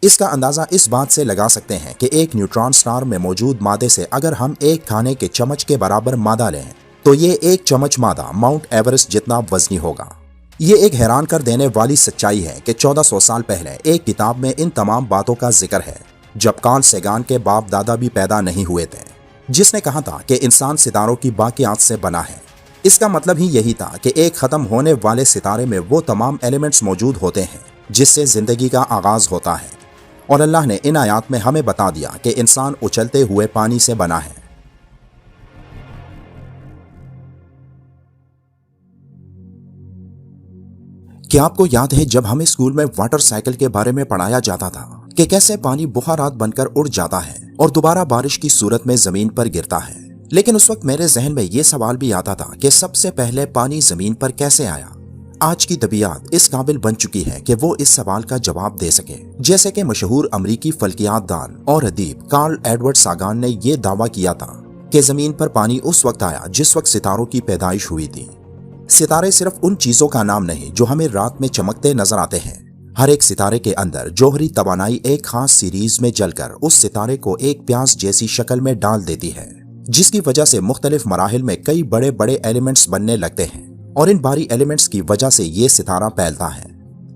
اس کا اندازہ اس بات سے لگا سکتے ہیں کہ ایک نیوٹران سٹار میں موجود مادے سے اگر ہم ایک کھانے کے چمچ کے برابر مادہ لیں تو یہ ایک چمچ مادہ ماؤنٹ ایورسٹ جتنا وزنی ہوگا۔ یہ ایک حیران کر دینے والی سچائی ہے کہ 1400 سال پہلے ایک کتاب میں ان تمام باتوں کا ذکر ہے، جب کارل سیگان کے باپ دادا بھی پیدا نہیں ہوئے تھے، جس نے کہا تھا کہ انسان ستاروں کی باقیات سے بنا ہے۔ اس کا مطلب ہی یہی تھا کہ ایک ختم ہونے والے ستارے میں وہ تمام ایلیمنٹس موجود ہوتے ہیں جس سے زندگی کا آغاز ہوتا ہے، اور اللہ نے ان آیات میں ہمیں بتا دیا کہ انسان اچھلتے ہوئے پانی سے بنا ہے۔ کیا آپ کو یاد ہے جب ہمیں اسکول میں واٹر سائیکل کے بارے میں پڑھایا جاتا تھا کہ کیسے پانی بخارات بن کر اڑ جاتا ہے اور دوبارہ بارش کی صورت میں زمین پر گرتا ہے؟ لیکن اس وقت میرے ذہن میں یہ سوال بھی آتا تھا کہ سب سے پہلے پانی زمین پر کیسے آیا؟ آج کی طبیعت اس قابل بن چکی ہے کہ وہ اس سوال کا جواب دے سکے، جیسے کہ مشہور امریکی فلکیات دان اور ادیب کارل ایڈورڈ ساگان نے یہ دعویٰ کیا تھا کہ زمین پر پانی اس وقت آیا جس وقت ستاروں کی پیدائش ہوئی تھی۔ ستارے صرف ان چیزوں کا نام نہیں جو ہمیں رات میں چمکتے نظر آتے ہیں۔ ہر ایک ستارے کے اندر جوہری توانائی ایک خاص سیریز میں جل کر اس ستارے کو ایک پیاز جیسی شکل میں ڈال دیتی ہے، جس کی وجہ سے مختلف مراحل میں کئی بڑے بڑے ایلیمنٹس بننے لگتے ہیں، اور ان بھاری ایلیمنٹس کی وجہ سے یہ ستارہ پھیلتا ہے۔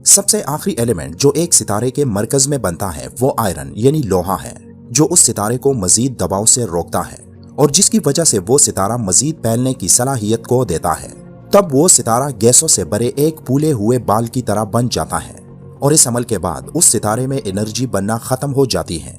سب سے آخری ایلیمنٹ جو ایک ستارے کے مرکز میں بنتا ہے وہ آئرن یعنی لوہا ہے، جو اس ستارے کو مزید دباؤ سے روکتا ہے اور جس کی وجہ سے وہ ستارہ مزید پھیلنے کی صلاحیت کو دیتا ہے۔ تب وہ ستارہ گیسوں سے بھرے ایک پھولے ہوئے بال کی طرح بن جاتا ہے، اور اس عمل کے بعد اس ستارے میں انرجی بننا ختم ہو جاتی ہے،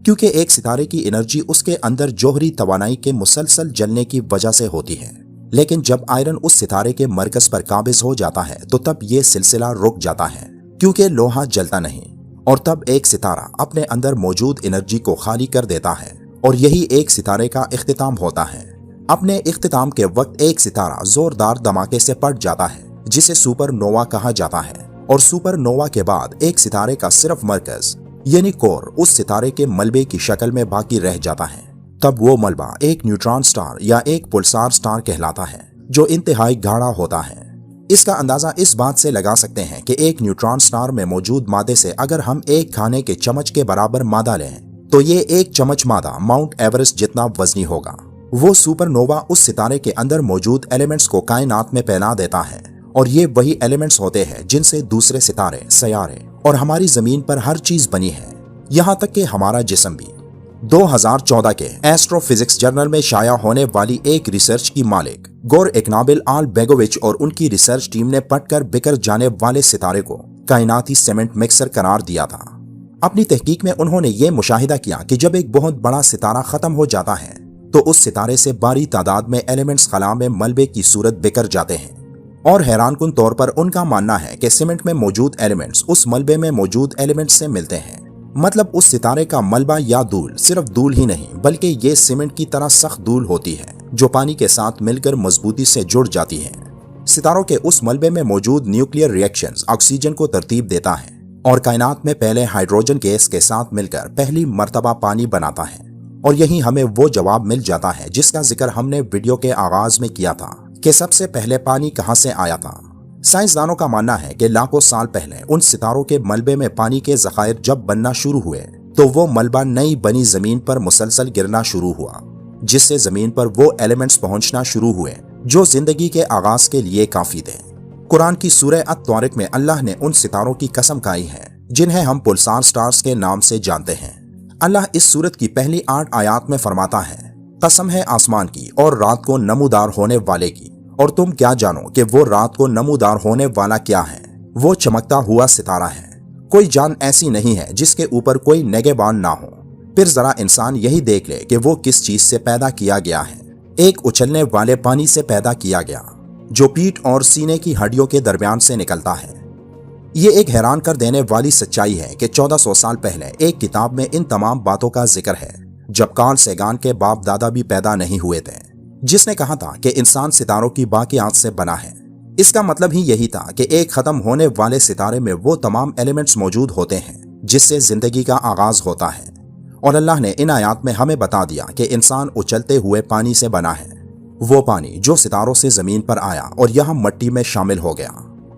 کیونکہ ایک ستارے کی انرجی اس کے اندر جوہری توانائی کے مسلسل جلنے کی وجہ سے ہوتی ہے۔ لیکن جب آئرن اس ستارے کے مرکز پر قابض ہو جاتا ہے تو تب یہ سلسلہ رک جاتا ہے، کیونکہ لوہا جلتا نہیں، اور تب ایک ستارہ اپنے اندر موجود انرجی کو خالی کر دیتا ہے، اور یہی ایک ستارے کا اختتام ہوتا ہے۔ اپنے اختتام کے وقت ایک ستارہ زوردار دھماکے سے پھٹ جاتا ہے، جسے سپر نووا کہا جاتا ہے، اور سپر نووا کے بعد ایک ستارے کا صرف مرکز یعنی کور اس ستارے کے ملبے کی شکل میں باقی رہ جاتا ہے۔ تب وہ ملبہ ایک نیوٹران سٹار یا ایک پلسار سٹار کہلاتا ہے، جو انتہائی گاڑھا ہوتا ہے۔ اس کا اندازہ اس بات سے لگا سکتے ہیں کہ ایک نیوٹران سٹار میں موجود مادے سے اگر ہم ایک کھانے کے چمچ کے برابر مادہ لیں تو یہ ایک چمچ مادہ ماؤنٹ ایورسٹ جتنا وزنی ہوگا۔ وہ سپر نووا اس ستارے کے اندر موجود ایلیمنٹس کو کائنات میں پھیلا دیتا ہے، اور یہ وہی ایلیمنٹس ہوتے ہیں جن سے دوسرے ستارے، سیارے اور ہماری زمین پر ہر چیز بنی ہے، یہاں تک کہ ہمارا جسم بھی۔ 2014 کے ایسٹرو فزکس جرنل میں شائع ہونے والی ایک ریسرچ کی مالک گور اکنابل آل بیگووچ اور ان کی ریسرچ ٹیم نے پٹ کر بکھر جانے والے ستارے کو کائناتی سیمنٹ مکسر قرار دیا تھا۔ اپنی تحقیق میں انہوں نے یہ مشاہدہ کیا کہ جب ایک بہت بڑا ستارہ ختم ہو جاتا ہے تو اس ستارے سے بھاری تعداد میں ایلیمنٹس خلا میں ملبے کی صورت بکھر جاتے ہیں، اور حیران کن طور پر ان کا ماننا ہے کہ سیمنٹ میں موجود ایلیمنٹس اس ملبے میں موجود ایلیمنٹس سے ملتے ہیں۔ مطلب اس ستارے کا ملبہ یا دھول صرف دھول ہی نہیں بلکہ یہ سیمنٹ کی طرح سخت دھول ہوتی ہے جو پانی کے ساتھ مل کر مضبوطی سے جڑ جاتی ہے۔ ستاروں کے اس ملبے میں موجود نیوکلیئر ریئیکشنز آکسیجن کو ترتیب دیتا ہے اور کائنات میں پہلے ہائیڈروجن گیس کے ساتھ مل کر پہلی مرتبہ پانی بناتا ہے، اور یہی ہمیں وہ جواب مل جاتا ہے جس کا ذکر ہم نے ویڈیو کے آغاز میں کیا تھا کہ سب سے پہلے پانی کہاں سے آیا تھا۔ سائنسدانوں کا ماننا ہے کہ لاکھوں سال پہلے ان ستاروں کے ملبے میں پانی کے ذخائر جب بننا شروع ہوئے تو وہ ملبہ نئی بنی زمین پر مسلسل گرنا شروع ہوا، جس سے زمین پر وہ ایلیمنٹس پہنچنا شروع ہوئے جو زندگی کے آغاز کے لیے کافی تھے۔ قرآن کی سورہ الطارق میں اللہ نے ان ستاروں کی قسم کھائی ہے جنہیں ہم پلسار سٹارز کے نام سے جانتے ہیں۔ اللہ اس سورت کی پہلی 8 آیات میں فرماتا ہے، قسم ہے آسمان کی اور رات کو نمودار ہونے والے کی، اور تم کیا جانو کہ وہ رات کو نمودار ہونے والا کیا ہے؟ وہ چمکتا ہوا ستارہ ہے۔ کوئی جان ایسی نہیں ہے جس کے اوپر کوئی نگہبان نہ ہو۔ پھر ذرا انسان یہی دیکھ لے کہ وہ کس چیز سے پیدا کیا گیا ہے۔ ایک اچھلنے والے پانی سے پیدا کیا گیا جو پیٹھ اور سینے کی ہڈیوں کے درمیان سے نکلتا ہے۔ یہ ایک حیران کر دینے والی سچائی ہے کہ 1400 سال پہلے ایک کتاب میں ان تمام باتوں کا ذکر ہے، جب کارل سیگان کے باپ دادا بھی پیدا نہیں ہوئے تھے، جس نے کہا تھا کہ انسان ستاروں کی باقیات سے بنا ہے۔ اس کا مطلب ہی یہی تھا کہ ایک ختم ہونے والے ستارے میں وہ تمام ایلیمنٹس موجود ہوتے ہیں جس سے زندگی کا آغاز ہوتا ہے، اور اللہ نے ان آیات میں ہمیں بتا دیا کہ انسان اچھلتے ہوئے پانی سے بنا ہے، وہ پانی جو ستاروں سے زمین پر آیا اور یہاں مٹی میں شامل ہو گیا،